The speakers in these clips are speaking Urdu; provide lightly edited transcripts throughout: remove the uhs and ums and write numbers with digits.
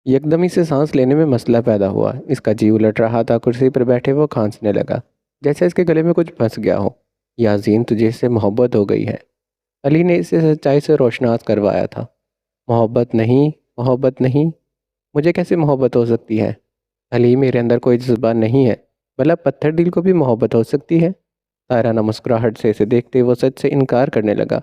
یکدم سے سانس لینے میں مسئلہ پیدا ہوا۔ اس کا جی الٹ رہا تھا، کرسی پر بیٹھے وہ کھانسنے لگا جیسے اس کے گلے میں کچھ پھنس گیا ہو۔ یاسین، تجھے اس سے محبت ہو گئی ہے؟ علی نے اسے سچائی سے روشناس کروایا تھا۔ محبت نہیں، محبت نہیں، مجھے کیسے محبت ہو سکتی ہے؟ علی، میرے اندر کوئی جذبہ نہیں ہے، بھلا پتھر دل کو بھی محبت ہو سکتی ہے؟ طاہرہ نہ مسکراہٹ سے اسے دیکھتے وہ سچ سے انکار کرنے لگا۔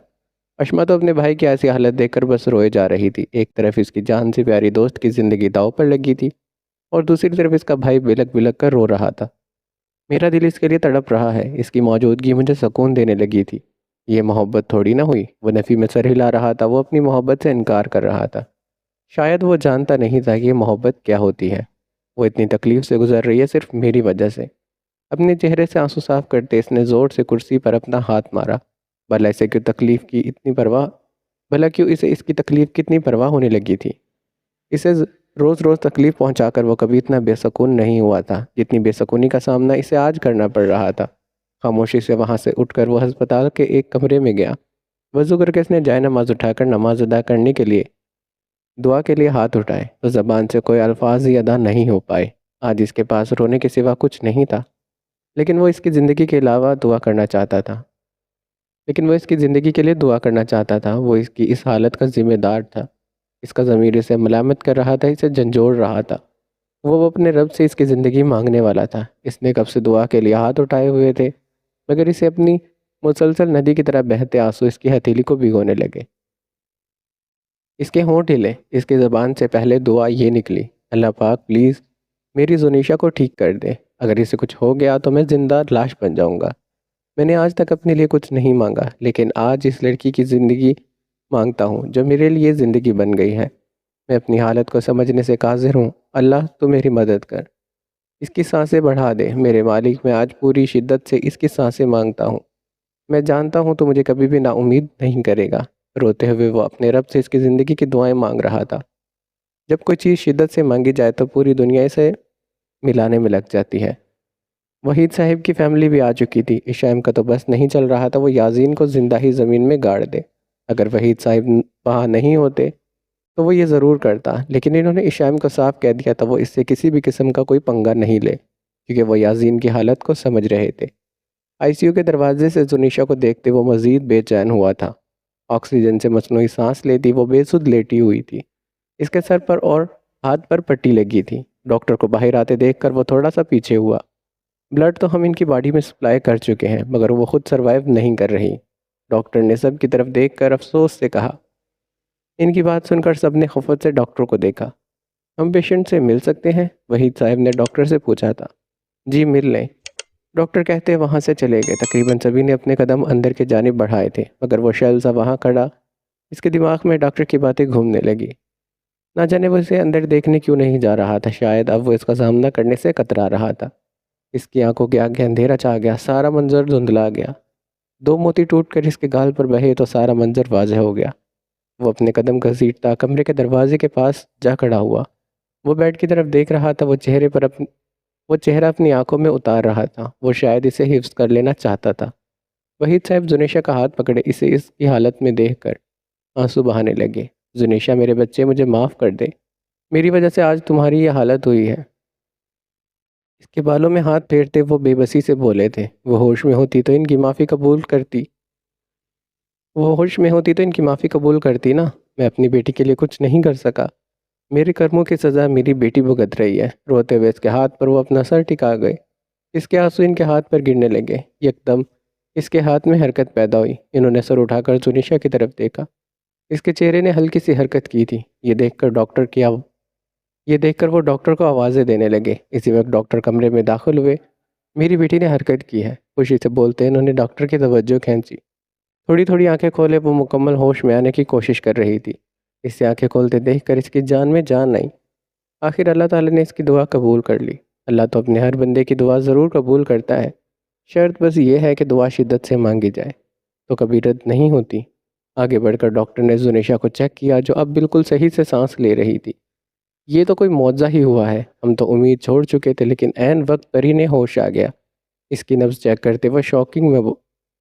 اشما تو اپنے بھائی کی ایسی حالت دیکھ کر بس روئے جا رہی تھی۔ ایک طرف اس کی جان سے پیاری دوست کی زندگی داؤ پر لگی تھی اور دوسری طرف اس کا بھائی بلک بلک کر رو رہا تھا۔ میرا دل اس کے لیے تڑپ رہا ہے، اس کی موجودگی مجھے سکون دینے لگی تھی۔ یہ محبت تھوڑی نہ ہوئی۔ وہ نفی میں سر ہلا رہا تھا، وہ اپنی محبت سے انکار کر رہا تھا۔ شاید وہ جانتا نہیں تھا کہ یہ محبت کیا ہوتی ہے۔ وہ اتنی تکلیف سے گزر رہی ہے صرف میری وجہ سے۔ اپنے چہرے سے آنسو صاف کرتے اس نے زور سے کرسی پر اپنا ہاتھ مارا۔ بھلا اسے کیوں تکلیف کی اتنی پرواہ بھلا کیوں اسے اس کی تکلیف کی اتنی پرواہ ہونے لگی تھی؟ اسے روز روز تکلیف پہنچا کر وہ کبھی اتنا بے سکون نہیں ہوا تھا جتنی بے سکونی کا سامنا اسے آج کرنا پڑ رہا تھا۔ خاموشی سے وہاں سے اٹھ کر وہ ہسپتال کے ایک کمرے میں گیا۔ وضو کر کے اس نے جائے نماز اٹھا کر نماز ادا کرنے کے لیے دعا کے لیے ہاتھ اٹھائے تو زبان سے کوئی الفاظ ہی ادا نہیں ہو پائے۔ آج اس کے پاس رونے کے سوا کچھ نہیں تھا، لیکن وہ اس کی زندگی کے علاوہ دعا کرنا چاہتا تھا لیکن وہ اس کی زندگی کے لیے دعا کرنا چاہتا تھا۔ وہ اس کی اس حالت کا ذمہ دار تھا۔ اس کا ضمیر اسے ملامت کر رہا تھا، اسے جھنجھوڑ رہا تھا۔ وہ اپنے رب سے اس کی زندگی مانگنے والا تھا۔ اس نے کب سے دعا کے لیے ہاتھ اٹھائے ہوئے تھے، مگر اسے اپنی مسلسل ندی کی طرح بہتے آنسو اس کی ہتھیلی کو بھگونے لگے۔ اس کے ہونٹ ہلے، اس کی زبان سے پہلے دعا یہ نکلی، اللہ پاک پلیز میری زنیشا کو ٹھیک کر دے۔ اگر اسے کچھ ہو گیا تو میں زندہ لاش بن جاؤں گا۔ میں نے آج تک اپنے لیے کچھ نہیں مانگا، لیکن آج اس لڑکی کی زندگی مانگتا ہوں جو میرے لیے زندگی بن گئی ہے۔ میں اپنی حالت کو سمجھنے سے قاصر ہوں، اللہ تو میری مدد کر۔ اس کی سانسیں بڑھا دے میرے مالک، میں آج پوری شدت سے اس کی سانسیں مانگتا ہوں۔ میں جانتا ہوں تو مجھے کبھی بھی نا امید نہیں کرے گا۔ روتے ہوئے وہ اپنے رب سے اس کی زندگی کی دعائیں مانگ رہا تھا۔ جب کوئی چیز شدت سے مانگی جائے تو پوری دنیا اسے ملانے میں لگ جاتی ہے۔ وحید صاحب کی فیملی بھی آ چکی تھی۔ اشام کا تو بس نہیں چل رہا تھا وہ یاسین کو زندہ ہی زمین میں گاڑ دے۔ اگر وحید صاحب وہاں نہیں ہوتے تو وہ یہ ضرور کرتا، لیکن انہوں نے اشام کو صاف کہہ دیا تھا وہ اس سے کسی بھی قسم کا کوئی پنگا نہیں لے، کیونکہ وہ یاسین کی حالت کو سمجھ رہے تھے۔ آئی سی یو کے دروازے سے زنیشا کو دیکھتے وہ مزید بے چین ہوا تھا۔ آکسیجن سے مصنوعی سانس لیتی وہ بے سود لیٹی ہوئی تھی۔ اس کے سر پر اور ہاتھ پر پٹی لگی تھی۔ ڈاکٹر کو باہر آتے دیکھ کر وہ تھوڑا سا پیچھے ہوا۔ بلڈ تو ہم ان کی باڈی میں سپلائی کر چکے ہیں، مگر وہ خود سروائیو نہیں کر رہی۔ ڈاکٹر نے سب کی طرف دیکھ کر افسوس سے کہا۔ ان کی بات سن کر سب نے خفت سے ڈاکٹر کو دیکھا۔ ہم پیشنٹ سے مل سکتے ہیں؟ وحید صاحب نے ڈاکٹر سے پوچھا تھا۔ جی مل لیں، ڈاکٹر کہتے وہاں سے چلے گئے۔ تقریباً سبھی نے اپنے قدم اندر کی جانب بڑھائے تھے، مگر وہ شیل سا وہاں کھڑا۔ اس کے دماغ میں ڈاکٹر کی باتیں گھومنے لگی۔ نہ جانے وہ اسے اندر دیکھنے کیوں نہیں جا رہا تھا، شاید اب وہ اس کا سامنا کرنے سے کترا رہا تھا۔ اس کی آنکھوں کے آگے اندھیرا چھا گیا، سارا منظر دھندلا گیا۔ دو موتی ٹوٹ کر اس کے گال پر بہے تو سارا منظر واضح ہو گیا۔ وہ اپنے قدم گھسیٹتا کمرے کے دروازے کے پاس جا کھڑا ہوا۔ وہ بیڈ کی طرف دیکھ رہا تھا، وہ چہرہ اپنی آنکھوں میں اتار رہا تھا۔ وہ شاید اسے حفظ کر لینا چاہتا تھا۔ وحید صاحب زنیشا کا ہاتھ پکڑے، اسے اس کی حالت میں دیکھ کر آنسو بہانے لگے۔ زنیشا میرے بچے، مجھے معاف کر دے، میری وجہ سے آج تمہاری یہ حالت ہوئی ہے۔ اس کے بالوں میں ہاتھ پھیرتے وہ بے بسی سے بولے تھے، وہ ہوش میں ہوتی تو ان کی معافی قبول کرتی نا۔ میں اپنی بیٹی کے لیے کچھ نہیں کر سکا، میرے کرموں کی سزا میری بیٹی بھگت رہی ہے۔ روتے ہوئے اس کے ہاتھ پر وہ اپنا سر ٹکا گئے۔ اس کے آنسو ان کے ہاتھ پر گرنے لگے۔ یکدم اس کے ہاتھ میں حرکت پیدا ہوئی۔ انہوں نے سر اٹھا کر زنیشا کی طرف دیکھا۔ اس کے چہرے نے ہلکی سی حرکت کی تھی۔ یہ دیکھ کر وہ ڈاکٹر کو آوازیں دینے لگے۔ اسی وقت ڈاکٹر کمرے میں داخل ہوئے۔ میری بیٹی نے حرکت کی ہے، خوشی سے بولتے انہوں نے ڈاکٹر کی توجہ کھینچی۔ تھوڑی تھوڑی آنکھیں کھولے وہ مکمل ہوش میں آنے کی کوشش کر رہی تھی۔ اس سے آنکھیں کھولتے دیکھ کر اس کی جان میں جان آئی۔ آخر اللہ تعالیٰ نے اس کی دعا قبول کر لی۔ اللہ تو اپنے ہر بندے کی دعا ضرور قبول کرتا ہے، شرط بس یہ ہے کہ دعا شدت سے مانگی جائے تو کبھی رد نہیں ہوتی۔ آگے بڑھ کر ڈاکٹر نے زنیشا کو چیک کیا جو اب بالکل صحیح سے سانس لے رہی تھی۔ یہ تو کوئی معجزہ ہی ہوا ہے، ہم تو امید چھوڑ چکے تھے، لیکن عین وقت پر انہیں ہوش آ گیا۔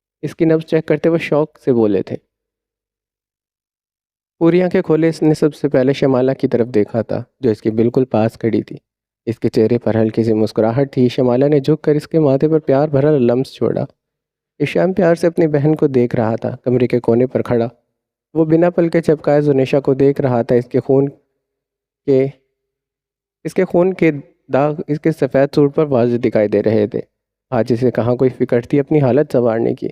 اس کی نبض چیک کرتے وہ شوق سے بولے تھے، پوری آنکھیں کھولے اس نے سب سے پہلے شمالہ کی طرف دیکھا تھا جو اس کے بالکل پاس کھڑی تھی۔ اس کے چہرے پر ہلکی سی مسکراہٹ تھی۔ شمالہ نے جھک کر اس کے ماتھے پر پیار بھرا لمس چھوڑا۔ ایشان پیار سے اپنی بہن کو دیکھ رہا تھا، کمرے کے کونے پر کھڑا۔ وہ بنا پلکے چپکائے زنیشا کو دیکھ رہا تھا۔ کے اس کے خون کے داغ اس کے سفید سوٹ پر واضح دکھائی دے رہے تھے۔ آج اسے کہاں کوئی فکر تھی اپنی حالت سنوارنے کی۔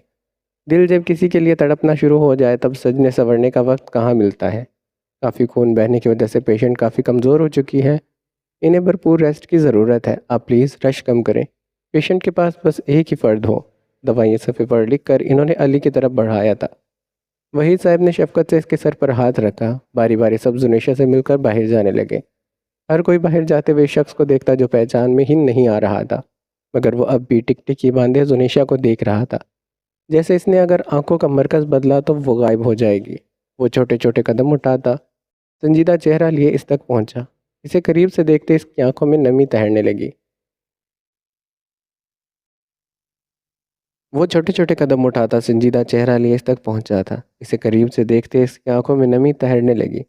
دل جب کسی کے لیے تڑپنا شروع ہو جائے تب سجنے سنورنے کا وقت کہاں ملتا ہے۔ کافی خون بہنے کی وجہ سے پیشنٹ کافی کمزور ہو چکی ہے۔ انہیں بھرپور ریسٹ کی ضرورت ہے۔ آپ پلیز رش کم کریں۔ پیشنٹ کے پاس بس ایک ہی فرد ہو۔ دوائیں صفحے پر لکھ کر انہوں نے علی کی طرف بڑھایا تھا۔ وحید صاحب نے شفقت سے اس کے سر پر ہاتھ رکھا۔ باری باری سب زنیشا سے مل کر باہر جانے لگے۔ ہر کوئی باہر جاتے ہوئے شخص کو دیکھتا جو پہچان میں ہی نہیں آ رہا تھا، مگر وہ اب بھی ٹک ٹکی باندھے زنیشا کو دیکھ رہا تھا، جیسے اس نے اگر آنکھوں کا مرکز بدلا تو وہ غائب ہو جائے گی۔ وہ چھوٹے چھوٹے قدم اٹھاتا، سنجیدہ چہرہ لیے اس تک پہنچا۔ اسے قریب سے دیکھتے اس کی آنکھوں میں نمی تیرنے لگی۔ وہ چھوٹے چھوٹے قدم اٹھاتا، سنجیدہ چہرہ لیے اس تک پہنچا تھا۔ اسے قریب سے دیکھتے اس کی آنکھوں میں نمی تیرنے لگی۔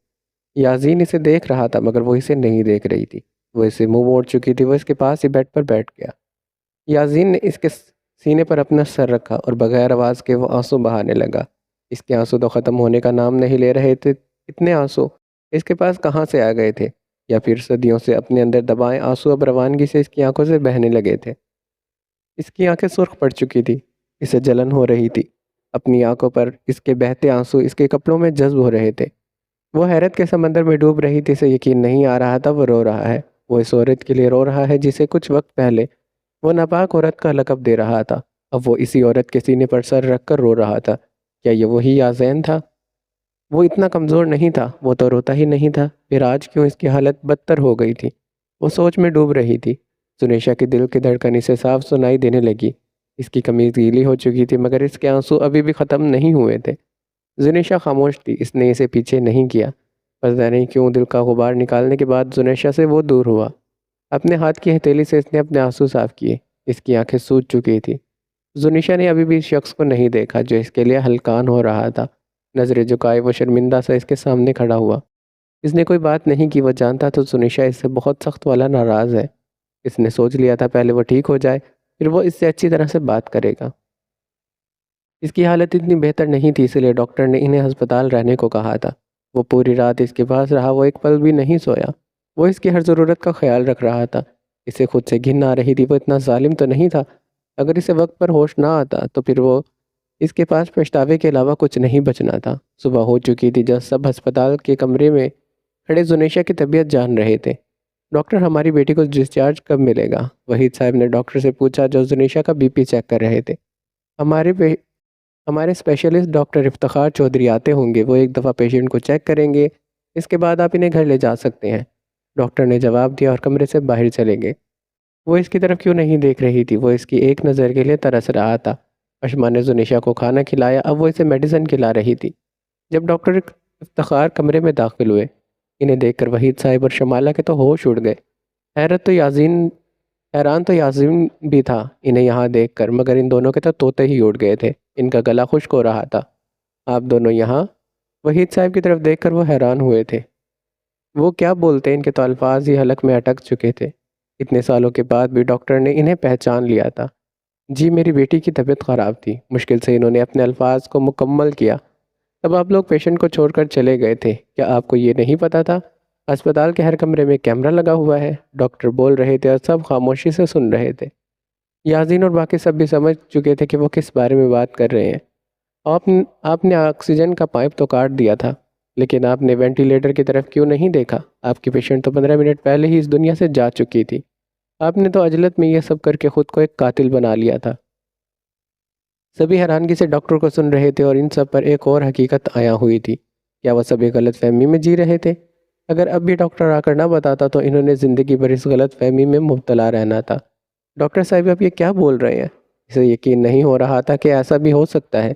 یاسین اسے دیکھ رہا تھا مگر وہ اسے نہیں دیکھ رہی تھی۔ وہ اسے منہ موڑ چکی تھی۔ وہ اس کے پاس ہی بیڈ پر بیٹھ گیا۔ یاسین نے اس کے سینے پر اپنا سر رکھا اور بغیر آواز کے وہ آنسو بہانے لگا۔ اس کے آنسو تو ختم ہونے کا نام نہیں لے رہے تھے۔ اتنے آنسو اس کے پاس کہاں سے آ گئے تھے؟ یا پھر صدیوں سے اپنے اندر دبائے آنسو اب روانگی سے اس کی آنکھوں سے بہنے لگے تھے۔ اس کی آنکھیں سرخ پڑ چکی تھی۔ اسے جلن ہو رہی تھی۔ اپنی آنکھوں پر اس کے بہتے آنسو اس کے کپڑوں میں جذب ہو رہے تھے۔ وہ حیرت کے سمندر میں ڈوب رہی تھی۔ اسے یقین نہیں آ رہا تھا وہ رو رہا ہے۔ وہ اس عورت کے لیے رو رہا ہے جسے کچھ وقت پہلے وہ ناپاک عورت کا لقب دے رہا تھا۔ اب وہ اسی عورت کے سینے پر سر رکھ کر رو رہا تھا۔ کیا یہ وہی یاسین تھا؟ وہ اتنا کمزور نہیں تھا، وہ تو روتا ہی نہیں تھا، پھر آج کیوں اس کی حالت بدتر ہو گئی تھی؟ وہ سوچ میں ڈوب رہی تھی۔ زنیشا کے دل کی دھڑکن اسے صاف سنائی دینے لگی۔ اس کی قمیض گیلی ہو چکی تھی مگر اس کے آنسو ابھی بھی ختم نہیں ہوئے تھے۔ زنیشا خاموش تھی۔ اس نے اسے پیچھے نہیں کیا۔ پتہ نہیں کیوں دل کا غبار نکالنے کے بعد زنیشا سے وہ دور ہوا۔ اپنے ہاتھ کی ہتھیلی سے اس نے اپنے آنسو صاف کیے۔ اس کی آنکھیں سوج چکی تھی۔ زنیشا نے ابھی بھی اس شخص کو نہیں دیکھا جو اس کے لیے ہلکان ہو رہا تھا۔ نظریں جھکائے وہ شرمندہ سا اس کے سامنے کھڑا ہوا۔ اس نے کوئی بات نہیں کی۔ وہ جانتا تو زنیشا اس سے بہت سخت والا ناراض ہے۔ اس نے سوچ لیا تھا پہلے وہ ٹھیک ہو جائے پھر وہ اس سے اچھی طرح سے بات کرے گا۔ اس کی حالت اتنی بہتر نہیں تھی، اس لیے ڈاکٹر نے انہیں ہسپتال رہنے کو کہا تھا۔ وہ پوری رات اس کے پاس رہا۔ وہ ایک پل بھی نہیں سویا۔ وہ اس کی ہر ضرورت کا خیال رکھ رہا تھا۔ اسے خود سے گھن آ رہی تھی۔ وہ اتنا ظالم تو نہیں تھا۔ اگر اسے وقت پر ہوش نہ آتا تو پھر وہ اس کے پاس پچھتاوے کے علاوہ کچھ نہیں بچنا تھا۔ صبح ہو چکی تھی جب سب ہسپتال کے کمرے میں کھڑے زنیشا کی طبیعت جان رہے تھے۔ ڈاکٹر ہماری بیٹی کو ڈسچارج کب ملے گا؟ وحید صاحب نے ڈاکٹر سے پوچھا جو زنیشا کا بی پی چیک کر رہے تھے۔ ہمارے اسپیشلسٹ ڈاکٹر افتخار چودھری آتے ہوں گے۔ وہ ایک دفعہ پیشنٹ کو چیک کریں گے، اس کے بعد آپ انہیں گھر لے جا سکتے ہیں، ڈاکٹر نے جواب دیا اور کمرے سے باہر چلے گئے۔ وہ اس کی طرف کیوں نہیں دیکھ رہی تھی؟ وہ اس کی ایک نظر کے لیے ترس رہا تھا۔ اشما نے زنیشا کو کھانا کھلایا، اب وہ اسے میڈیسن کھلا رہی تھی۔ جب ڈاکٹر افتخار کمرے میں داخل ہوئے، انہیں دیکھ کر وحید صاحب اور شمالہ کے تو ہوش اڑ گئے۔ حیران تو یاسین بھی تھا انہیں یہاں دیکھ کر، مگر ان دونوں کے تو طوطے ہی اڑ گئے تھے۔ ان کا گلا خشک ہو رہا تھا۔ آپ دونوں یہاں؟ وحید صاحب کی طرف دیکھ کر وہ حیران ہوئے تھے۔ وہ کیا بولتے؟ ان کے تو الفاظ ہی حلق میں اٹک چکے تھے۔ اتنے سالوں کے بعد بھی ڈاکٹر نے انہیں پہچان لیا تھا۔ جی میری بیٹی کی طبیعت خراب تھی۔ مشکل سے انہوں نے اپنے الفاظ کو مکمل کیا۔ تب آپ لوگ پیشنٹ کو چھوڑ کر چلے گئے تھے، کیا آپ کو یہ نہیں پتا تھا؟ اسپتال کے ہر کمرے میں کیمرہ لگا ہوا ہے، ڈاکٹر بول رہے تھے اور سب خاموشی سے سن رہے تھے۔ یاسین اور باقی سب بھی سمجھ چکے تھے کہ وہ کس بارے میں بات کر رہے ہیں۔ آپ نے آکسیجن کا پائپ تو کاٹ دیا تھا، لیکن آپ نے وینٹیلیٹر کی طرف کیوں نہیں دیکھا؟ آپ کی پیشنٹ تو 15 منٹ پہلے ہی اس دنیا سے جا چکی تھی۔ آپ نے تو عجلت میں یہ سب کر کے خود کو ایک قاتل بنا لیا تھا۔ سبھی حیرانگی سے ڈاکٹر کو سن رہے تھے اور ان سب پر ایک اور حقیقت آیا ہوئی تھی۔ کیا وہ سب ایک غلط فہمی میں جی رہے تھے؟ اگر اب بھی ڈاکٹر آ کر نہ بتاتا تو انہوں نے زندگی بھر اس غلط فہمی میں مبتلا رہنا تھا۔ ڈاکٹر صاحب آپ یہ کیا بول رہے ہیں؟ اسے یقین نہیں ہو رہا تھا کہ ایسا بھی ہو سکتا ہے۔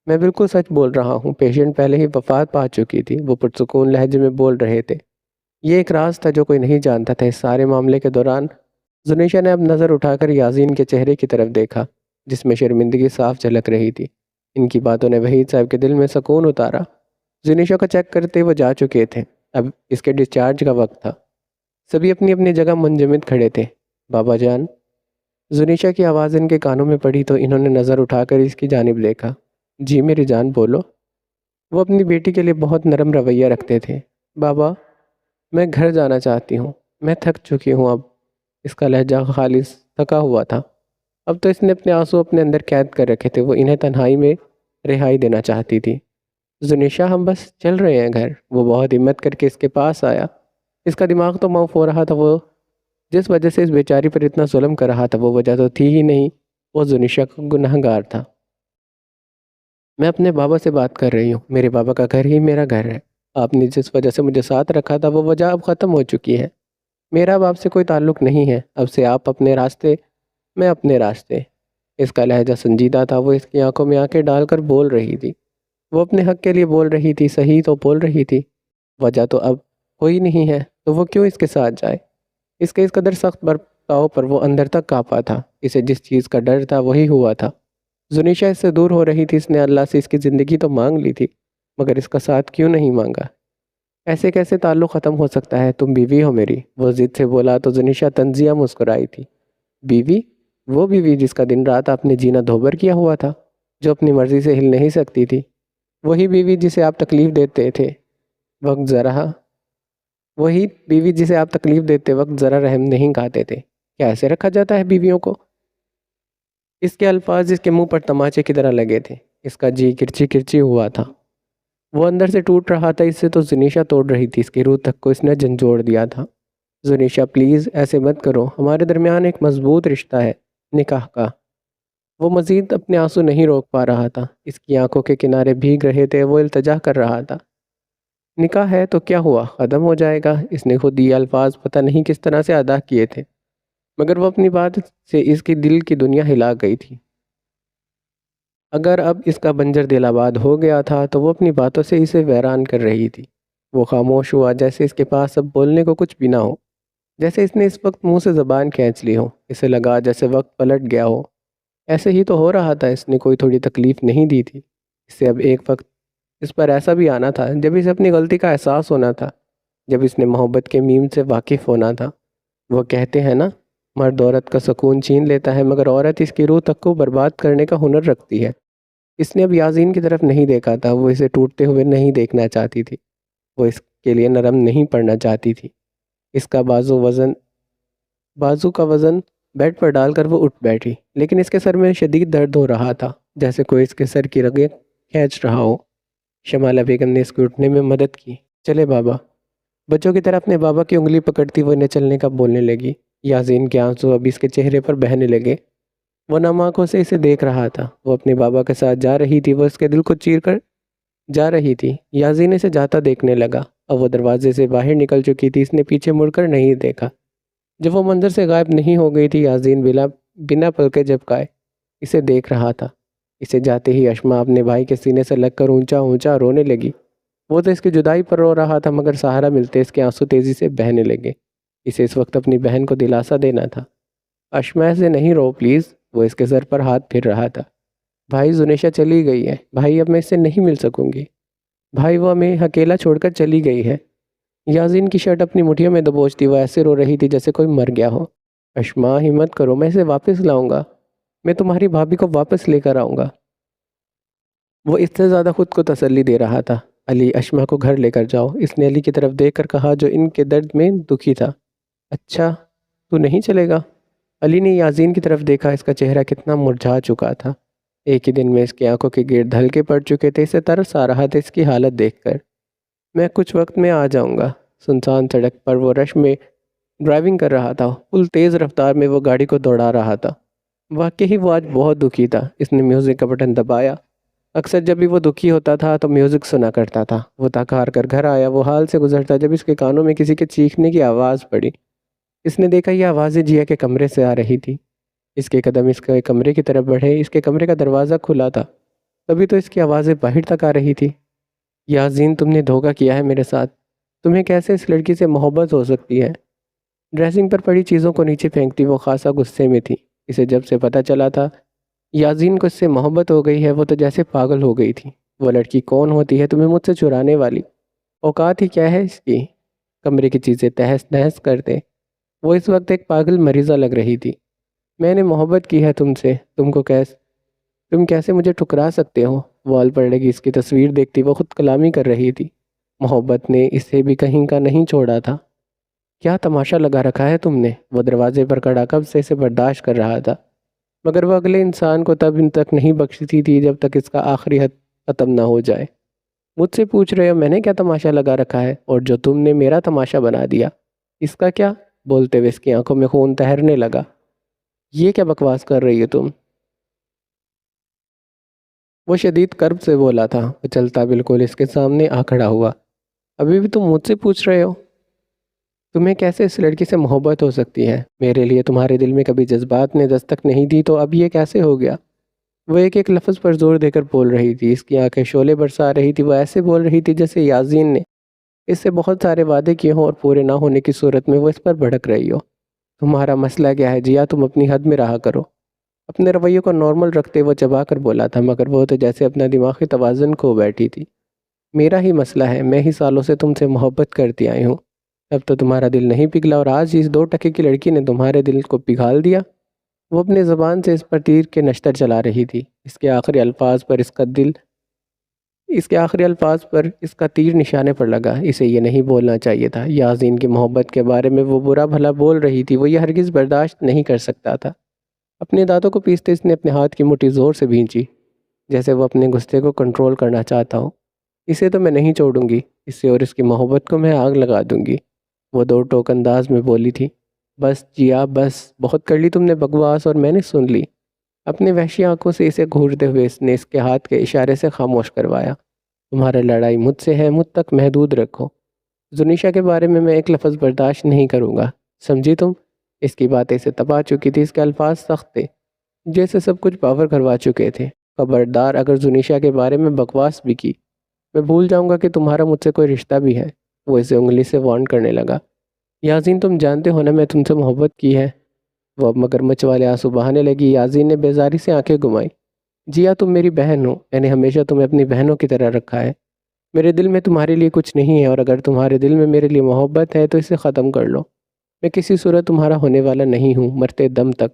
میں بالکل سچ بول رہا ہوں، پیشنٹ پہلے ہی وفات پا چکی تھی، وہ پرسکون لہجے میں بول رہے تھے۔ یہ ایک راز تھا جو کوئی نہیں جانتا تھا۔ اس سارے معاملے کے دوران زنیشا نے اب نظر اٹھا کر یاسین کے چہرے کی طرف دیکھا جس میں شرمندگی صاف جھلک رہی تھی۔ ان کی باتوں نے وحید صاحب کے دل میں سکون اتارا۔ زنیشا کو چیک کرتے وہ جا چکے تھے، اب اس کے ڈسچارج کا وقت تھا۔ سبھی اپنی اپنی جگہ منجمد کھڑے تھے۔ بابا جان، زنیشا کی آواز ان کے کانوں میں پڑی تو انہوں نے نظر اٹھا کر اس کی جانب دیکھا۔ جی میری جان بولو۔ وہ اپنی بیٹی کے لیے بہت نرم رویہ رکھتے تھے۔ بابا، میں گھر جانا چاہتی ہوں، میں تھک چکی ہوں اب۔ اس کا لہجہ خالص تھکا ہوا تھا۔ اب تو اس نے اپنے آنسو اپنے اندر قید کر رکھے تھے، وہ انہیں تنہائی میں رہائی دینا چاہتی تھی۔ زنیشا، ہم بس چل رہے ہیں گھر۔ وہ بہت ہمت کر کے اس کے پاس آیا۔ اس کا دماغ تو معاف ہو رہا تھا، وہ جس وجہ سے اس بیچاری پر اتنا ظلم کر رہا تھا وہ وجہ تو تھی ہی نہیں، وہ زنیشا کا گناہ گار تھا۔ میں اپنے بابا سے بات کر رہی ہوں، میرے بابا کا گھر ہی میرا گھر ہے۔ آپ نے جس وجہ سے مجھے ساتھ رکھا تھا وہ وجہ اب ختم ہو چکی ہے۔ میرا اب آپ سے کوئی تعلق نہیں ہے، اب سے آپ اپنے راستے، میں اپنے راستے۔ اس کا لہجہ سنجیدہ تھا، وہ اس کی آنکھوں میں آنکھیں ڈال کر بول رہی تھی۔ وہ اپنے حق کے لیے بول رہی تھی، صحیح تو بول رہی تھی۔ وجہ تو اب کوئی نہیں ہے تو وہ کیوں اس کے ساتھ جائے؟ اس کے اس قدر سخت برتاؤ پر وہ اندر تک کانپا تھا۔ اسے جس چیز کا ڈر تھا وہی ہوا تھا۔ زنیشا اس سے دور ہو رہی تھی، اس نے اللہ سے اس کی زندگی تو مانگ لی تھی، مگر اس کا ساتھ کیوں نہیں مانگا؟ ایسے کیسے تعلق ختم ہو سکتا ہے؟ تم بیوی ہو میری، وہ ضد سے بولا تو زنیشا طنزیہ مسکرائی تھی۔ بیوی؟ وہ بیوی جس کا دن رات آپ نے جینا دھوبر کیا ہوا تھا، جو اپنی مرضی سے ہل نہیں سکتی تھی۔ وہی بیوی جسے آپ تکلیف دیتے تھے وقت ذرا وہی بیوی جسے آپ تکلیف دیتے وقت ذرا رحم نہیں کھاتے تھے۔ کیا ایسے رکھا جاتا ہے بیویوں کو؟ اس کے الفاظ اس کے منہ پر تماچے کی طرح لگے تھے۔ اس کا جی کرچی کرچی ہوا تھا، وہ اندر سے ٹوٹ رہا تھا۔ اس سے تو زنیشا توڑ رہی تھی، اس کی روح تک کو اس نے جھنجھوڑ دیا تھا۔ زنیشا پلیز ایسے مت کرو، ہمارے درمیان ایک مضبوط رشتہ ہے، نکاح کا۔ وہ مزید اپنے آنسو نہیں روک پا رہا تھا، اس کی آنکھوں کے کنارے بھیگ رہے تھے، وہ التجا کر رہا تھا۔ نکاح ہے تو کیا ہوا، ختم ہو جائے گا۔ اس نے خود یہ الفاظ پتہ نہیں کس طرح سے ادا کیے تھے، مگر وہ اپنی بات سے اس کی دل کی دنیا ہلا گئی تھی۔ اگر اب اس کا بنجر دل آباد ہو گیا تھا تو وہ اپنی باتوں سے اسے ویران کر رہی تھی۔ وہ خاموش ہوا، جیسے اس کے پاس اب بولنے کو کچھ بھی نہ ہو، جیسے اس نے اس وقت منہ سے زبان کھینچ لی ہو۔ اسے لگا جیسے وقت پلٹ گیا ہو۔ ایسے ہی تو ہو رہا تھا، اس نے کوئی تھوڑی تکلیف نہیں دی تھی۔ اس سے اب ایک وقت اس پر ایسا بھی آنا تھا جب اسے اپنی غلطی کا احساس ہونا تھا، جب اس نے محبت کے میم سے واقف ہونا تھا۔ وہ کہتے ہیں نا، مرد عورت کا سکون چھین لیتا ہے، مگر عورت اس کی روح تک کو برباد کرنے کا ہنر رکھتی ہے۔ اس نے اب یاسین کی طرف نہیں دیکھا تھا، وہ اسے ٹوٹتے ہوئے نہیں دیکھنا چاہتی تھی، وہ اس کے لیے نرم نہیں پڑنا چاہتی تھی۔ اس کا بازو کا وزن بیڈ پر ڈال کر وہ اٹھ بیٹھی، لیکن اس کے سر میں شدید درد ہو رہا تھا، جیسے کوئی اس کے سر کی رگیں کھینچ رہا ہو۔ شمالہ بیگم نے اس کو اٹھنے میں مدد کی۔ چلے بابا۔ بچوں کی طرح اپنے بابا کی انگلی پکڑتی وہ انہیں چلنے کا بولنے لگی۔ یاسین کے آنسو اب اس کے چہرے پر بہنے لگے۔ وہ نم آنکھوں سے اسے دیکھ رہا تھا، وہ اپنے بابا کے ساتھ جا رہی تھی، وہ اس کے دل کو چیر کر جا رہی تھی۔ یاسین اسے جاتا دیکھنے لگا، اب وہ دروازے سے باہر نکل چکی تھی، اس نے پیچھے مڑ کر نہیں دیکھا۔ جب وہ منظر سے غائب نہیں ہو گئی تھی، یاسین بنا پلکے جھپکائے اسے دیکھ رہا تھا۔ اسے جاتے ہی اشما اپنے بھائی کے سینے سے لگ کر اونچا اونچا رونے لگی۔ وہ تو اس کی جدائی پر رو رہا تھا، مگر سہارا ملتے اس کے آنسو تیزی سے بہنے لگے۔ اسے اس وقت اپنی بہن کو دلاسا دینا تھا۔ اشما سے نہیں رو پلیز، وہ اس کے سر پر ہاتھ پھر رہا تھا۔ بھائی زنیشا چلی گئی ہے، بھائی اب میں اس سے نہیں مل سکوں گی، بھائی وہ ہمیں اکیلا چھوڑ کر چلی گئی ہے۔ یاسین کی شرٹ اپنی مٹھیوں میں دبوچتی وہ ایسے رو رہی تھی جیسے کوئی مر گیا ہو۔ اشما ہمت کرو، میں اسے واپس لاؤں گا، میں تمہاری بھابھی کو واپس لے کر آؤں گا۔ وہ اس سے زیادہ خود کو تسلی دے رہا تھا۔ علی، اشما کو گھر لے کر جاؤ، اس نے علی کی طرف دیکھ کر کہا جو ان کے درد میں دکھی تھا۔ اچھا تو نہیں چلے گا؟ علی نے یاسین کی طرف دیکھا، اس کا چہرہ کتنا مرجھا چکا تھا، ایک ہی دن میں اس کی آنکھوں کے گرد ہلکے پڑ چکے تھے۔ اسے ترس آ رہا تھا اس کی حالت دیکھ کر۔ میں کچھ وقت میں آ جاؤں گا۔ سنسان سڑک پر وہ رش میں ڈرائیونگ کر رہا تھا، فل تیز رفتار میں وہ گاڑی کو دوڑا رہا تھا۔ واقعی وہ آج بہت دکھی تھا۔ اس نے میوزک کا بٹن دبایا۔ اکثر جب بھی وہ دکھی ہوتا تھا تو میوزک سنا کرتا تھا۔ وہ تھک ہار کر گھر آیا، وہ حال سے گزرتا جب اس کے کانوں میں کسی کے چیخنے کی آواز پڑی۔ اس نے دیکھا یہ آوازیں جیا کے کمرے سے آ رہی تھی۔ اس کے قدم اس کے کمرے کی طرف بڑھے، اس کے کمرے کا دروازہ کھلا تھا، تبھی تو اس کی آوازیں باہر تک آ رہی تھی۔ یاسین، تم نے دھوکہ کیا ہے میرے ساتھ، تمہیں کیسے اس لڑکی سے محبت ہو سکتی ہے؟ ڈریسنگ پر پڑی چیزوں کو نیچے پھینکتی وہ خاصا غصے میں تھی۔ اسے جب سے پتہ چلا تھا یاسین کو اس سے محبت ہو گئی ہے، وہ تو جیسے پاگل ہو گئی تھی۔ وہ لڑکی کون ہوتی ہے تمہیں مجھ سے چرانے والی؟ اوقات ہی کیا ہے اس کی؟ کمرے کی چیزیں تہس نہس کرتے۔ وہ اس وقت ایک پاگل مریضہ لگ رہی تھی۔ میں نے محبت کی ہے تم سے، تم کیسے مجھے ٹھکرا سکتے ہو؟ وال پر لگی اس کی تصویر دیکھتی وہ خود کلامی کر رہی تھی۔ محبت نے اسے بھی کہیں کا نہیں چھوڑا تھا۔ کیا تماشا لگا رکھا ہے تم نے؟ وہ دروازے پر کھڑا کب سے اسے برداشت کر رہا تھا، مگر وہ اگلے انسان کو تب ان تک نہیں بخشتی تھی جب تک اس کا آخری حد ختم نہ ہو جائے۔ مجھ سے پوچھ رہے ہو میں نے کیا تماشا لگا رکھا ہے، اور جو تم نے میرا تماشا بنا دیا اس کا کیا؟ بولتے ہوئے اس کی آنکھوں میں خون تہرنے لگا۔ یہ کیا بکواس کر رہی ہو تم؟ وہ شدید کرب سے بولا تھا۔ وہ چلتا بالکل اس کے سامنے آ کھڑا ہوا۔ ابھی بھی تم مجھ سے پوچھ رہے ہو؟ تمہیں کیسے اس لڑکی سے محبت ہو سکتی ہے؟ میرے لیے تمہارے دل میں کبھی جذبات نے دستک نہیں دی تو اب یہ کیسے ہو گیا؟ وہ ایک ایک لفظ پر زور دے کر بول رہی تھی۔ اس کی آنکھیں شعلے برسا رہی تھی۔ وہ ایسے بول رہی تھی جیسے یاسین نے اس سے بہت سارے وعدے کیے ہوں اور پورے نہ ہونے کی صورت میں وہ اس پر بھڑک رہی ہو۔ تمہارا مسئلہ کیا ہے جیا؟ تم اپنی حد میں رہا کرو۔ اپنے رویے کو نارمل رکھتے وہ چبا کر بولا تھا، مگر وہ تو جیسے اپنا دماغی توازن کھو بیٹھی تھی۔ میرا ہی مسئلہ ہے، میں ہی سالوں سے تم سے محبت کرتی آئی ہوں، اب تو تمہارا دل نہیں پگھلا اور آج اس 2 ٹکے کی لڑکی نے تمہارے دل کو پگھال دیا۔ وہ اپنے زبان سے اس پر تیر کے نشتر چلا رہی تھی۔ اس کے آخری الفاظ پر اس کا تیر نشانے پر لگا۔ اسے یہ نہیں بولنا چاہیے تھا۔ یاسین کی محبت کے بارے میں وہ برا بھلا بول رہی تھی، وہ یہ ہرگز برداشت نہیں کر سکتا تھا۔ اپنے دانتوں کو پیستے اس نے اپنے ہاتھ کی مٹھی زور سے بھینچی، جیسے وہ اپنے غصے کو کنٹرول کرنا چاہتا ہو۔ اسے تو میں نہیں چھوڑوں گی، اسے اور اس کی محبت کو میں آگ لگا دوں گی، وہ 2 ٹوک انداز میں بولی تھی۔ بس جیا بس، بہت کر لی تم نے بکواس اور میں نے سن لی۔ اپنے وحشی آنکھوں سے اسے گھورتے ہوئے اس نے اس کے ہاتھ کے اشارے سے خاموش کروایا۔ تمہارا لڑائی مجھ سے ہے، مجھ تک محدود رکھو۔ زنیشا کے بارے میں ایک لفظ برداشت نہیں کروں گا، سمجھی تم؟ اس کی باتیں اسے تپا چکی تھی، اس کے الفاظ سخت تھے، جیسے سب کچھ پاور کروا چکے تھے۔ خبردار، اگر زنیشا کے بارے میں بکواس بھی کی میں بھول جاؤں گا کہ تمہارا مجھ سے کوئی رشتہ بھی ہے۔ وہ اسے انگلی سے وارن کرنے لگا۔ یاسین تم جانتے ہو نا میں تم سے محبت کی ہے۔ وہ اب مگرمچھ والے آنسو بہانے لگی۔ یاسین نے بیزاری سے آنکھیں گھمائی۔ جیا تم میری بہن ہو، میں نے ہمیشہ تمہیں اپنی بہنوں کی طرح رکھا ہے۔ میرے دل میں تمہارے لیے کچھ نہیں ہے، اور اگر تمہارے دل میں میرے لیے محبت ہے تو اسے ختم کر لو۔ میں کسی صورت تمہارا ہونے والا نہیں ہوں، مرتے دم تک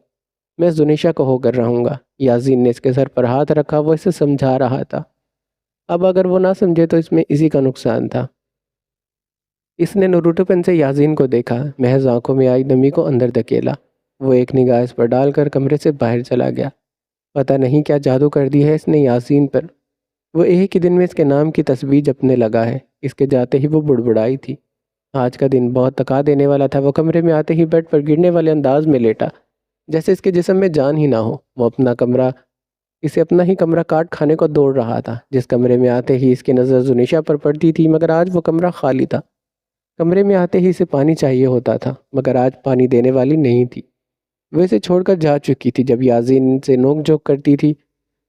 میں زنیشا کو ہو کر رہوں گا۔ یاسین نے اس کے سر پر ہاتھ رکھا، وہ اسے سمجھا رہا تھا۔ اب اگر وہ نہ سمجھے تو اس میں اسی کا نقصان تھا۔ اس نے نروٹو پن سے یاسین کو دیکھا، محض آنکھوں میں آئی نمی کو اندر دھکیلا۔ وہ ایک نگاہ اس پر ڈال کر کمرے سے باہر چلا گیا۔ پتہ نہیں کیا جادو کر دی ہے اس نے یاسین پر۔ وہ ایک ہی دن میں اس کے نام کی تسبیح جپنے لگا ہے۔ اس کے جاتے ہی وہ بڑبڑائی تھی۔ آج کا دن بہت تکا دینے والا تھا۔ وہ کمرے میں آتے ہی بیڈ پر گرنے والے انداز میں لیٹا، جیسے اس کے جسم میں جان ہی نہ ہو۔ وہ اسے اپنا ہی کمرہ کاٹ کھانے کو دوڑ رہا تھا۔ جس کمرے میں آتے ہی اس کی نظر زنیشا پر پڑتی تھی، مگر آج وہ کمرہ خالی تھا۔ کمرے میں آتے ہی اسے پانی چاہیے ہوتا تھا، مگر آج پانی دینے والی نہیں تھی۔ وہ اسے چھوڑ کر جا چکی تھی، جب یاسین سے نوک جھوک کرتی تھی،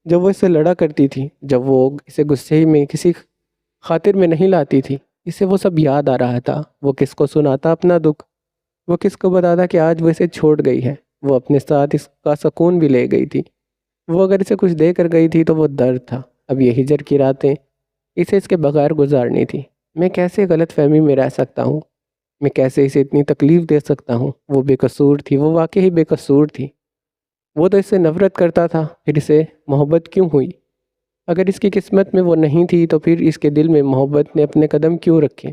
جب وہ اس سے لڑا کرتی تھی، جب وہ اسے غصے میں کسی خاطر میں نہیں لاتی تھی۔ اسے وہ سب یاد آ رہا تھا۔ وہ کس کو سناتا اپنا دکھ؟ وہ کس کو بتاتا کہ آج وہ اسے چھوڑ گئی ہے؟ وہ اپنے ساتھ اس کا سکون بھی لے گئی تھی۔ وہ اگر اسے کچھ دے کر گئی تھی تو وہ درد تھا۔ اب یہ ہجر کی راتیں اسے اس کے بغیر گزارنی تھی۔ میں کیسے غلط فہمی میں رہ سکتا ہوں؟ میں کیسے اسے اتنی تکلیف دے سکتا ہوں؟ وہ بے قصور تھی، وہ واقعی بے قصور تھی۔ وہ تو اس سے نفرت کرتا تھا، پھر اسے محبت کیوں ہوئی؟ اگر اس کی قسمت میں وہ نہیں تھی تو پھر اس کے دل میں محبت نے اپنے قدم کیوں رکھے؟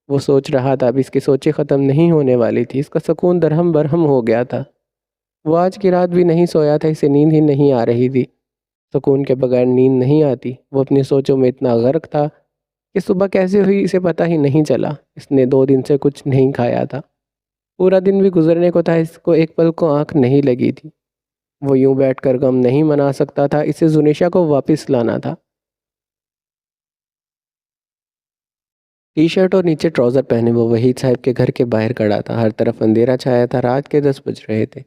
وہ سوچ رہا تھا، اب اس کی سوچیں ختم نہیں ہونے والی تھی۔ اس کا سکون درہم برہم ہو گیا تھا۔ وہ آج کی رات بھی نہیں سویا تھا، اسے نیند ہی نہیں آ رہی تھی۔ سکون کے بغیر نیند نہیں آتی۔ وہ اپنی سوچوں میں اتنا غرق تھا کہ صبح کیسے ہوئی اسے پتہ ہی نہیں چلا۔ اس نے 2 دن سے کچھ نہیں کھایا تھا۔ پورا دن بھی گزرنے کو تھا، اس کو ایک پل کو آنکھ نہیں لگی تھی۔ وہ یوں بیٹھ کر غم نہیں منا سکتا تھا، اسے زنیشا کو واپس لانا تھا۔ ٹی شرٹ اور نیچے ٹراؤزر پہنے وہ وحید صاحب کے گھر کے باہر کھڑا تھا۔ ہر طرف اندھیرا چھایا تھا، رات کے 10 بج رہے تھے۔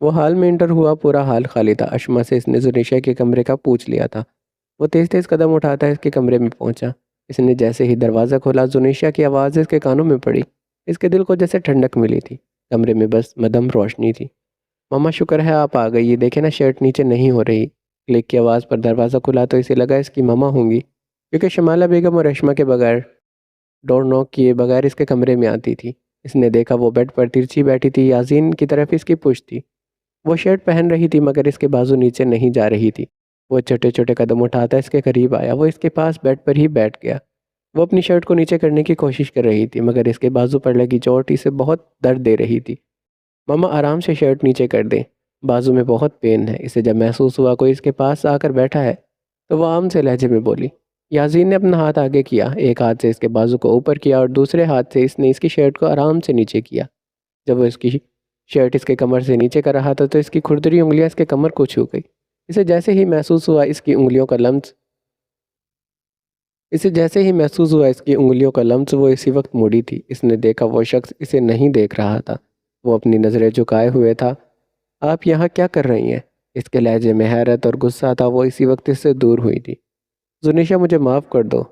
وہ حال میں انٹر ہوا، پورا حال خالی تھا۔ اشما سے اس نے زنیشا کے کمرے کا پوچھ لیا تھا۔ وہ تیز تیز قدم اٹھاتا اس کے کمرے میں پہنچا۔ اس نے جیسے ہی دروازہ کھولا، زنیشا کی آواز اس کے کانوں میں پڑی۔ اس کے دل کو جیسے ٹھنڈک ملی تھی۔ کمرے میں بس مدھم روشنی تھی۔ ماما شکر ہے آپ آ گئی، یہ دیکھیں نا شرٹ نیچے نہیں ہو رہی۔ کلک کی آواز پر دروازہ کھلا تو اسے لگا اس کی ماما ہوں گی۔ کیونکہ شمالہ بیگم اور ریشمہ کے بغیر ڈور نوک کیے بغیر اس کے کمرے میں آتی تھی۔ اس نے دیکھا وہ بیڈ پر ترچھی بیٹھی تھی، یاسین کی طرف اس کی پشت تھی۔ وہ شرٹ پہن رہی تھی مگر اس کے بازو نیچے نہیں جا رہی تھی۔ وہ چھوٹے چھوٹے قدم اٹھاتا اس کے قریب آیا، وہ اس کے پاس بیڈ پر ہی بیٹھ گیا۔ وہ اپنی شرٹ کو نیچے کرنے کی کوشش کر رہی تھی مگر اس کے بازو پر لگی چوٹ اسے بہت درد دے رہی تھی۔ ماما آرام سے شرٹ نیچے کر دیں، بازو میں بہت پین ہے۔ اسے جب محسوس ہوا کوئی اس کے پاس آ کر بیٹھا ہے تو وہ عام سے لہجے میں بولی۔ یاسین نے اپنا ہاتھ آگے کیا، ایک ہاتھ سے اس کے بازو کو اوپر کیا اور دوسرے ہاتھ سے اس نے اس کی شرٹ کو آرام سے نیچے کیا۔ جب وہ اس کی شرٹ اس کے کمر سے نیچے کر رہا تھا تو اس کی کھردری انگلیاں اس کے کمر کو چھو گئی۔ اسے جیسے ہی محسوس ہوا اس کی انگلیوں کا لمس وہ اسی وقت مڑی تھی۔ اس نے دیکھا وہ شخص اسے نہیں دیکھ رہا تھا، وہ اپنی نظریں جھکائے ہوئے تھا۔ آپ یہاں کیا کر رہی ہیں؟ اس کے لہجے میں حیرت اور غصہ تھا۔ وہ اسی وقت اس سے دور ہوئی تھی۔ زنیشا مجھے معاف کر دو،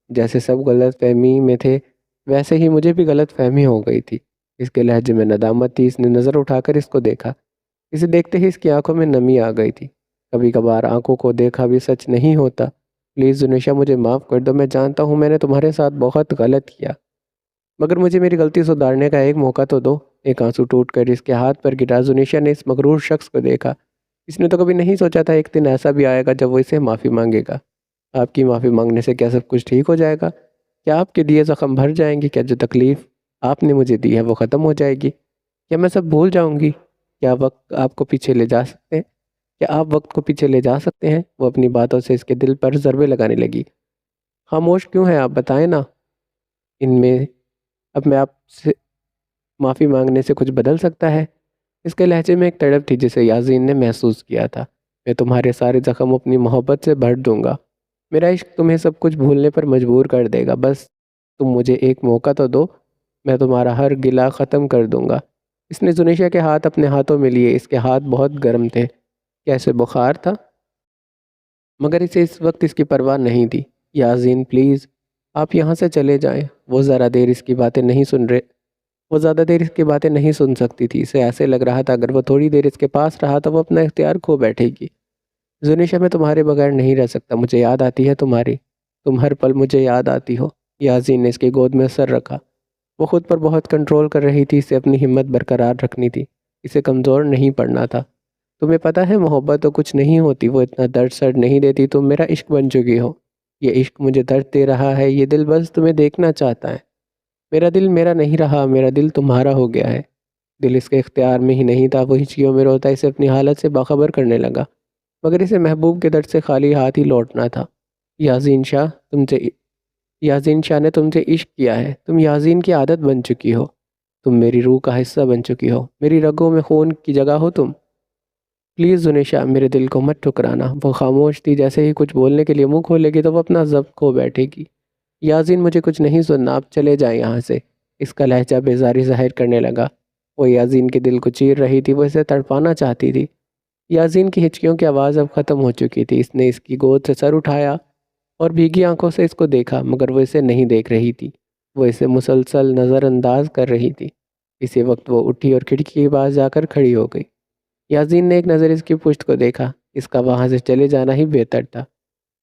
جیسے سب غلط فہمی میں تھے ویسے ہی مجھے بھی غلط فہمی ہو گئی تھی۔ اس کے لہجے میں ندامت تھی۔ اس نے نظر اٹھا کر اس کو دیکھا، اسے دیکھتے ہی اس کی آنکھوں میں نمی آ گئی تھی۔ کبھی کبھار آنکھوں کو دیکھا بھی سچ نہیں ہوتا۔ پلیز زنیشا مجھے معاف کر دو، میں جانتا ہوں میں نے تمہارے ساتھ بہت غلط کیا، مگر مجھے میری غلطی سدھارنے کا ایک موقع تو دو۔ ایک آنسو ٹوٹ کر اس کے ہاتھ پر گرا۔ زنیشا نے اس مغرور شخص کو دیکھا۔ اس نے تو کبھی نہیں سوچا تھا ایک دن ایسا بھی آئے گا جب وہ اسے معافی مانگے گا۔ آپ کی معافی مانگنے سے کیا سب کچھ ٹھیک ہو جائے گا؟ کیا آپ کے دیے زخم بھر جائیں گے؟ کیا جو تکلیف آپ نے مجھے دی ہے وہ ختم ہو جائے گی؟ کیا میں سب بھول جاؤں گی؟ کیا وقت آپ کو پیچھے لے جا سکتے ہیں؟ کیا آپ وقت کو پیچھے لے جا سکتے ہیں؟ وہ اپنی باتوں سے اس کے دل پر ضربے لگانے لگی۔ خاموش کیوں ہیں آپ؟ بتائیں نا، ان میں اب میں آپ سے معافی مانگنے سے کچھ بدل سکتا ہے؟ اس کے لہجے میں ایک تڑپ تھی جسے یاسین نے محسوس کیا تھا۔ میں تمہارے سارے زخم اپنی محبت سے بھر دوں گا۔ میرا عشق تمہیں سب کچھ بھولنے پر مجبور کر دے گا، بس تم مجھے ایک موقع تو دو، میں تمہارا ہر گلہ ختم کر دوں گا۔ اس نے زنیشا کے ہاتھ اپنے ہاتھوں میں لیے۔ اس کے ہاتھ بہت گرم تھے، کیسے بخار تھا، مگر اسے اس وقت اس کی پرواہ نہیں تھی۔ یاسین پلیز آپ یہاں سے چلے جائیں۔ وہ زیادہ دیر اس کی باتیں نہیں سن سکتی تھی۔ اسے ایسے لگ رہا تھا اگر وہ تھوڑی دیر اس کے پاس رہا تو وہ اپنا اختیار کھو بیٹھے گی۔ زنیشا میں تمہارے بغیر نہیں رہ سکتا، مجھے یاد آتی ہے تمہاری، تم ہر پل مجھے یاد آتی ہو۔ یاسین نے اس کی گود میں سر رکھا۔ وہ خود پر بہت کنٹرول کر رہی تھی، اسے اپنی ہمت برقرار رکھنی تھی، اسے کمزور نہیں پڑنا تھا۔ تمہیں پتہ ہے محبت تو کچھ نہیں ہوتی، وہ اتنا درد سر نہیں دیتی، تم میرا عشق بن چکی ہو۔ یہ عشق مجھے درد دے رہا ہے، یہ دل بس تمہیں دیکھنا چاہتا ہے۔ میرا دل میرا نہیں رہا، میرا دل تمہارا ہو گیا ہے۔ دل اس کے اختیار میں ہی نہیں تھا، وہ ہچکیوں میں روتا اسے اپنی حالت سے باخبر کرنے لگا، مگر اسے محبوب کے درد سے خالی ہاتھ ہی لوٹنا تھا۔ یاسین شاہ نے تم سے عشق کیا ہے، تم یاسین کی عادت بن چکی ہو، تم میری روح کا حصہ بن چکی ہو، میری رگوں میں خون کی جگہ ہو تم۔ پلیز زنیشا میرے دل کو مت ٹھکرانا۔ وہ خاموش تھی، جیسے ہی کچھ بولنے کے لیے منہ کھولے گی تو وہ اپنا ضبط کھو بیٹھے گی۔ یاسین مجھے کچھ نہیں سننا، آپ چلے جائیں یہاں سے۔ اس کا لہجہ بیزاری ظاہر کرنے لگا۔ وہ یاسین کے دل کو چیر رہی تھی، وہ اسے تڑپانا چاہتی تھی۔ یاسین کی ہچکیوں کی آواز اب ختم ہو چکی تھی۔ اس نے اس کی گود سے سر اٹھایا اور بھیگی آنکھوں سے اس کو دیکھا، مگر وہ اسے نہیں دیکھ رہی تھی، وہ اسے مسلسل نظر انداز کر رہی تھی۔ اسی وقت وہ اٹھی اور کھڑکی کے پاس جا کر کھڑی ہو گئی۔ یاسین نے ایک نظر اس کی پشت کو دیکھا، اس کا وہاں سے چلے جانا ہی بہتر تھا۔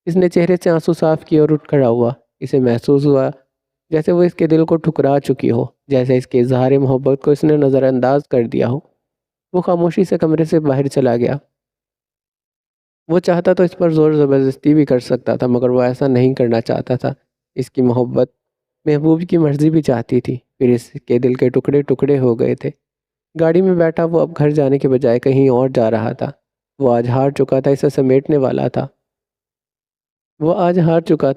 اس نے چہرے سے آنسو صاف کیے اور اٹھ کھڑا ہوا۔ اسے محسوس ہوا جیسے وہ اس کے دل کو ٹھکرا چکی ہو، جیسے اس کے اظہار محبت کو اس نے نظر انداز کر دیا ہو۔ وہ خاموشی سے کمرے سے باہر چلا گیا۔ وہ چاہتا تو اس پر زور زبردستی بھی کر سکتا تھا، مگر وہ ایسا نہیں کرنا چاہتا تھا۔ اس کی محبت محبوب کی مرضی بھی چاہتی تھی، پھر اس کے دل کے ٹکڑے ٹکڑے ہو گئے تھے۔ گاڑی میں بیٹھا وہ اب گھر جانے کے بجائے کہیں اور جا رہا تھا۔ وہ آج ہار چکا تھا، اسے سمیٹنے والا تھا۔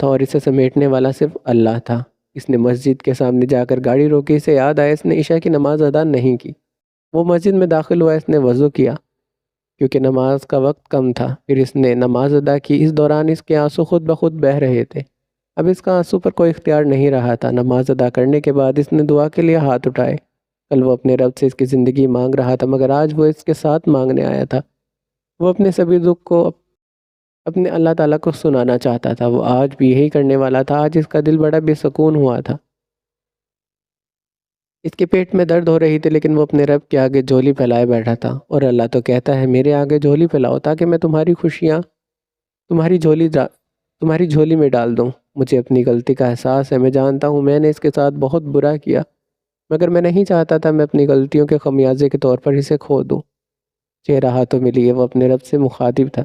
اور اسے سمیٹنے والا صرف اللہ تھا۔ اس نے مسجد کے سامنے جا کر گاڑی روکی، اسے یاد آیا اس نے عشاء کی نماز ادا نہیں کی۔ وہ مسجد میں داخل ہوا، اس نے وضو کیا کیونکہ نماز کا وقت کم تھا، پھر اس نے نماز ادا کی۔ اس دوران اس کے آنسو خود بخود بہہ رہے تھے، اب اس کا آنسو پر کوئی اختیار نہیں رہا تھا۔ نماز ادا کرنے کے بعد اس نے دعا کے لیے ہاتھ اٹھائے۔ کل وہ اپنے رب سے اس کی زندگی مانگ رہا تھا، مگر آج وہ اس کے ساتھ مانگنے آیا تھا۔ وہ اپنے سبھی دکھ کو اپنے اللہ تعالیٰ کو سنانا چاہتا تھا۔ وہ آج بھی یہی کرنے والا تھا۔ آج اس کا دل بڑا بے سکون ہوا تھا۔ اس کے پیٹ میں درد ہو رہی تھی، لیکن وہ اپنے رب کے آگے جھولی پھیلائے بیٹھا تھا، اور اللہ تو کہتا ہے میرے آگے جھولی پھیلاؤ تاکہ میں تمہاری خوشیاں تمہاری جھولی میں ڈال دوں۔ مجھے اپنی غلطی کا احساس ہے، میں جانتا ہوں میں نے اس کے ساتھ بہت برا کیا، مگر میں نہیں چاہتا تھا میں اپنی غلطیوں کے خمیازے کے طور پر اسے کھو دوں۔ چہرہ ہاتھوں میں لیے وہ اپنے رب سے مخاطب تھا۔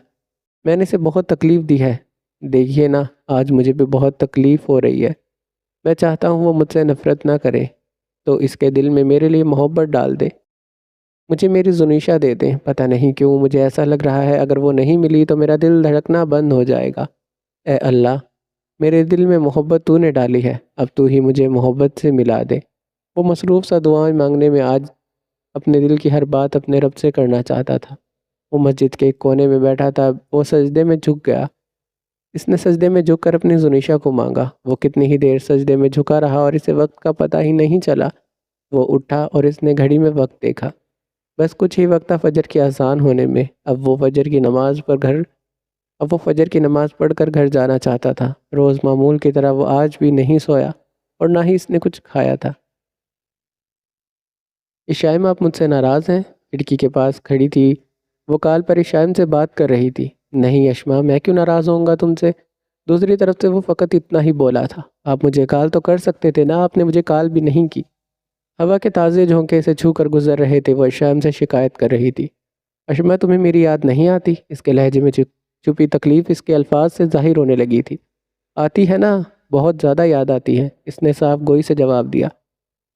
میں نے اسے بہت تکلیف دی ہے، دیکھیے نا آج مجھے بھی بہت تکلیف ہو رہی ہے۔ میں چاہتا ہوں وہ مجھ سے نفرت نہ کرے تو اس کے دل میں میرے لیے محبت ڈال دے، مجھے میری زنیشہ دے دیں۔ پتہ نہیں کیوں مجھے ایسا لگ رہا ہے اگر وہ نہیں ملی تو میرا دل دھڑکنا بند ہو جائے گا۔ اے اللہ، میرے دل میں محبت تو نے ڈالی ہے، اب تو ہی مجھے محبت سے ملا دے۔ وہ مصروف سا دعائیں مانگنے میں آج اپنے دل کی ہر بات اپنے رب سے کرنا چاہتا تھا۔ وہ مسجد کے ایک کونے میں بیٹھا تھا، وہ سجدے میں جھک گیا۔ اس نے سجدے میں جھک کر اپنی زنیشہ کو مانگا۔ وہ کتنی ہی دیر سجدے میں جھکا رہا اور اسے وقت کا پتہ ہی نہیں چلا۔ وہ اٹھا اور اس نے گھڑی میں وقت دیکھا، بس کچھ ہی وقت تھا فجر کی اذان ہونے میں۔ اب وہ فجر کی نماز پڑھ کر گھر جانا چاہتا تھا۔ روز معمول کی طرح وہ آج بھی نہیں سویا اور نہ ہی اس نے کچھ کھایا تھا۔ عشائم آپ مجھ سے ناراض ہیں؟ کھڑکی کے پاس کھڑی تھی وہ کال پر عشائم سے بات کر رہی تھی۔ نہیں اشما، میں کیوں ناراض ہوں گا تم سے؟ دوسری طرف سے وہ فقط اتنا ہی بولا تھا۔ آپ مجھے کال تو کر سکتے تھے نا، آپ نے مجھے کال بھی نہیں کی۔ ہوا کے تازے جھونکے سے چھو کر گزر رہے تھے، وہ عشائم سے شکایت کر رہی تھی۔ اشما، تمہیں میری یاد نہیں آتی؟ اس کے لہجے میں چھپی تکلیف اس کے الفاظ سے ظاہر ہونے لگی تھی۔ آتی ہے نا، بہت زیادہ یاد آتی ہے، اس نے صاف گوئی سے جواب دیا۔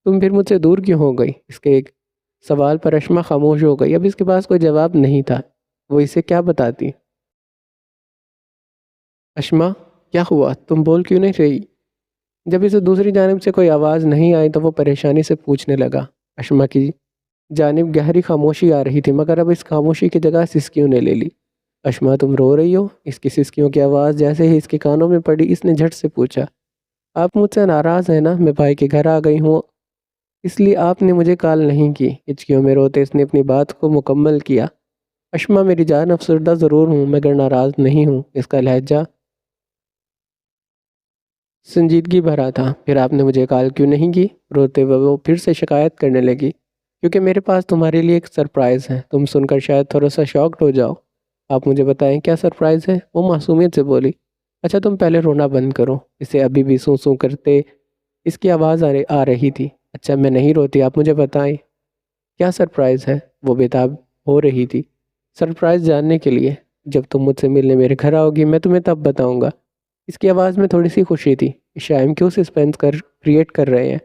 تم پھر مجھ سے دور کیوں ہو گئی؟ اس کے ایک سوال پر اشما خاموش ہو گئی۔ اب اس کے پاس کوئی جواب نہیں تھا، وہ اسے کیا بتاتی؟ اشما، کیا ہوا؟ تم بول کیوں نہیں رہی؟ جب اسے دوسری جانب سے کوئی آواز نہیں آئی تو وہ پریشانی سے پوچھنے لگا۔ اشما کی جانب گہری خاموشی آ رہی تھی، مگر اب اس خاموشی کی جگہ سسکیوں نے لے لی۔ اشما، تم رو رہی ہو؟ اس کی سسکیوں کی آواز جیسے ہی اس کے کانوں میں پڑی، اس نے جھٹ سے پوچھا۔ آپ مجھ سے ناراض ہیں نا؟ میں بھائی کے گھر آ گئی ہوں، اس لیے آپ نے مجھے کال نہیں کی۔ ہچکیوں میں روتے اس نے اپنی بات کو مکمل کیا۔ اشما میری جان، افسردہ ضرور ہوں مگر ناراض نہیں ہوں۔ اس کا لہجہ سنجیدگی بھرا تھا۔ پھر آپ نے مجھے کال کیوں نہیں کی؟ روتے ہوئے وہ پھر سے شکایت کرنے لگی۔ کیونکہ میرے پاس تمہارے لیے ایک سرپرائز ہے، تم سن کر شاید تھوڑا سا شاکڈ ہو جاؤ۔ آپ مجھے بتائیں کیا سرپرائز ہے؟ وہ معصومیت سے بولی۔ اچھا تم پہلے رونا بند کرو۔ اسے ابھی بھی سوں سوں کرتے اس کی آواز آ رہی تھی۔ اچھا میں نہیں روتی، آپ مجھے بتائیں کیا سرپرائز ہے؟ وہ بےتاب ہو رہی تھی سرپرائز جاننے کے لیے۔ جب تم مجھ سے ملنے میرے گھر آؤ گی میں تمہیں تب بتاؤں گا۔ اس کی آواز میں تھوڑی سی خوشی تھی۔ عشائم کیوں سسپینس کریٹ کر رہے ہیں؟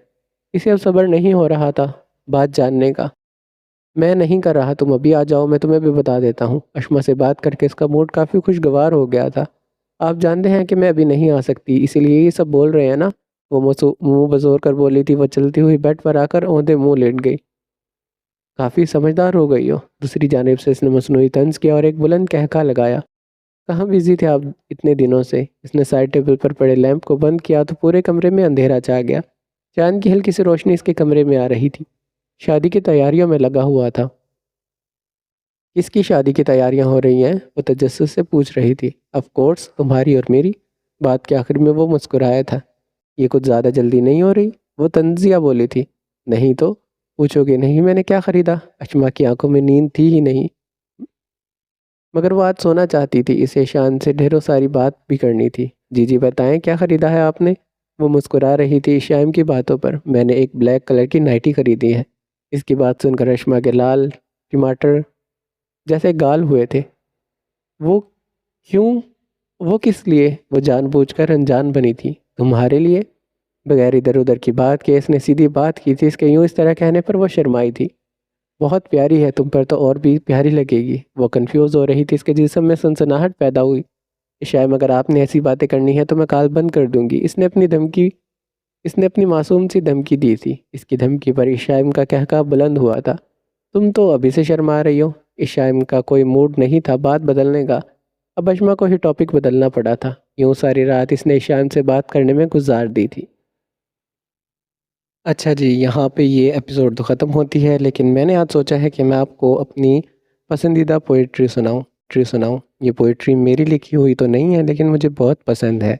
اسے اب صبر نہیں ہو رہا تھا بات جاننے کا۔ میں نہیں کر رہا، تم ابھی آ جاؤ، میں تمہیں بھی بتا دیتا ہوں۔ اشما سے بات کر کے اس کا موڈ کافی خوشگوار ہو گیا تھا۔ آپ جانتے ہیں کہ میں ابھی نہیں آ سکتی، اسی لیے یہ سب بول رہے ہیں نا؟ وہ منہ بزور کر بولی تھی۔ وہ چلتی ہوئی بیڈ پر آ کر اوندے منہ لیٹ گئی۔ کافی سمجھدار ہو گئی ہو، دوسری جانب سے اس نے مصنوعی طنز کیا اور ایک بلند کہکا لگایا۔ کہاں بزی تھے آپ اتنے دنوں سے؟ اس نے سائڈ ٹیبل پر پڑے لیمپ کو بند کیا تو پورے کمرے میں اندھیرا چھا گیا۔ چاند کی ہلکی سی روشنی اس کے کمرے میں آ رہی تھی۔ شادی کی تیاریوں میں لگا ہوا تھا۔ کس کی شادی کی تیاریاں ہو رہی ہیں؟ وہ تجسس سے پوچھ رہی تھی۔ آف کورس تمہاری اور میری۔ بات کے آخر میں وہ مسکرایا تھا۔ یہ کچھ زیادہ جلدی نہیں ہو رہی؟ وہ طنزیہ بولی تھی۔ نہیں تو پوچھو گے نہیں میں نے کیا خریدا؟ اشما کی آنکھوں میں نیند تھی ہی نہیں، مگر وہ آج سونا چاہتی تھی، اسے شان سے ڈھیروں ساری بات بھی کرنی تھی۔ جی بتائیں کیا خریدا ہے آپ نے؟ وہ مسکرا رہی تھی عشائم کی باتوں پر۔ میں نے ایک بلیک کلر کی نائٹی خریدی ہے۔ اس کی بات سن کر اشما کے لال ٹماٹر جیسے گال ہوئے تھے۔ وہ کیوں؟ وہ کس لیے؟ وہ جان بوجھ کر انجان بنی تھی۔ تمہارے لیے؟ بغیر ادھر ادھر کی بات کے اس نے سیدھی بات کی تھی۔ اس کے یوں اس طرح کہنے پر وہ شرمائی تھی۔ بہت پیاری ہے، تم پر تو اور بھی پیاری لگے گی۔ وہ کنفیوز ہو رہی تھی، اس کے جسم میں سنسناہٹ پیدا ہوئی۔ شاید اگر آپ نے ایسی باتیں کرنی ہیں تو میں کال بند کر دوں گی۔ اس نے اپنی معصوم سی دھمکی دی تھی۔ اس کی دھمکی پر عشائم کا کہکا بلند ہوا تھا۔ تم تو ابھی سے شرما رہی ہو۔ عشائم کا کوئی موڈ نہیں تھا بات بدلنے کا۔ اب اشما کو ہی ٹاپک بدلنا پڑا تھا۔ یوں ساری رات اس نے عشائم سے بات کرنے میں گزار دی تھی۔ اچھا جی، یہاں پہ یہ ایپیسوڈ تو ختم ہوتی ہے، لیکن میں نے آج سوچا ہے کہ میں آپ کو اپنی پسندیدہ پوئٹری سناؤں۔ یہ پوئٹری میری لکھی ہوئی تو نہیں ہے لیکن مجھے بہت پسند ہے،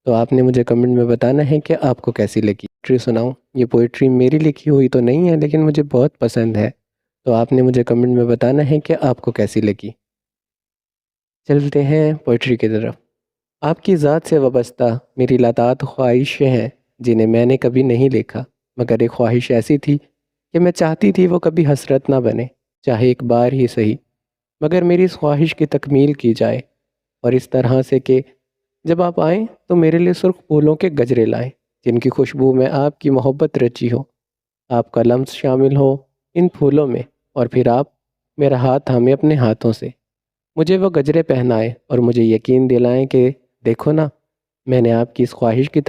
تو آپ نے مجھے کمنٹ میں بتانا ہے کہ آپ کو کیسی لگی۔ یہ پوئٹری میری لکھی ہوئی تو نہیں ہے لیکن مجھے بہت پسند ہے، تو آپ نے مجھے کمنٹ میں بتانا ہے کہ آپ کو کیسی لگی۔ چلتے ہیں پوئٹری کی طرف۔ آپ کی ذات سے وابستہ میری لاتعداد خواہشیں ہیں جنہیں میں نے کبھی نہیں لکھا، مگر ایک خواہش ایسی تھی کہ میں چاہتی تھی وہ کبھی حسرت نہ بنے، چاہے ایک بار ہی صحیح، مگر میری اس خواہش کی تکمیل کی جائے، اور اس طرح سے کہ جب آپ آئیں تو میرے لیے سرخ پھولوں کے گجرے لائیں جن کی خوشبو میں آپ کی محبت رچی ہو، آپ کا لمس شامل ہو ان پھولوں میں، اور پھر آپ میرا ہاتھ تھامے اپنے ہاتھوں سے مجھے وہ گجرے پہنائے اور مجھے یقین دلائیں کہ دیکھو نا، میں نے آپ کی اس خواہش کی